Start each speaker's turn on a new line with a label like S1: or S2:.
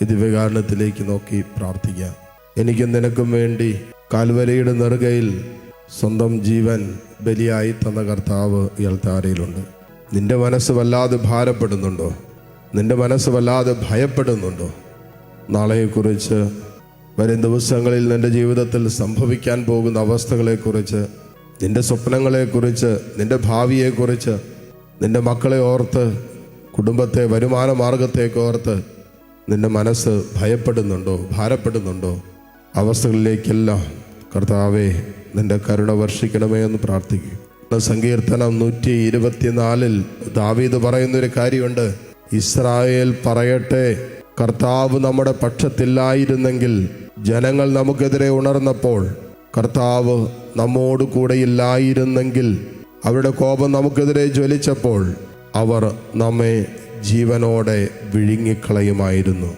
S1: ഈ ദിവ്യകാരണത്തിലേക്ക് നോക്കി പ്രാർത്ഥിക്കാം. എനിക്കും നിനക്കും വേണ്ടി കാൽവരിയുടെ നെറുകയിൽ സ്വന്തം ജീവൻ ബലിയായി തന്ന കർത്താവ് ഈ അൾത്താരയിലുണ്ട്. നിന്റെ മനസ്സ് വല്ലാതെ ഭാരപ്പെടുന്നുണ്ടോ? നിന്റെ മനസ്സ് വല്ലാതെ ഭയപ്പെടുന്നുണ്ടോ? നാളെയെക്കുറിച്ച്, വരും ദിവസങ്ങളിൽ നിന്റെ ജീവിതത്തിൽ സംഭവിക്കാൻ പോകുന്ന അവസ്ഥകളെക്കുറിച്ച്, നിന്റെ സ്വപ്നങ്ങളെക്കുറിച്ച്, നിന്റെ ഭാവിയെക്കുറിച്ച്, നിന്റെ മക്കളെ ഓർത്ത്, കുടുംബത്തെ, വരുമാന മാർഗത്തേക്ക് ഓർത്ത് നിന്റെ മനസ്സ് ഭയപ്പെടുന്നുണ്ടോ, ഭാരപ്പെടുന്നുണ്ടോ? അവസ്ഥകളിലേക്കെല്ലാം കർത്താവേ നിന്റെ കരുണ വർഷിക്കണമേ എന്ന് പ്രാർത്ഥിക്കും. സങ്കീർത്തനം 124 ദാവീദ് പറയുന്നൊരു കാര്യമുണ്ട്. ഇസ്രായേൽ പറയട്ടെ, കർത്താവ് നമ്മുടെ പക്ഷത്തില്ലായിരുന്നെങ്കിൽ, ജനങ്ങൾ നമുക്കെതിരെ ഉണർന്നപ്പോൾ കർത്താവ് നമ്മോട് കൂടെയില്ലായിരുന്നെങ്കിൽ, അവരുടെ കോപം നമുക്കെതിരെ ജ്വലിച്ചപ്പോൾ അവർ നമ്മെ ജീവനോടെ വിഴുങ്ങിക്കളയുമായിരുന്നു.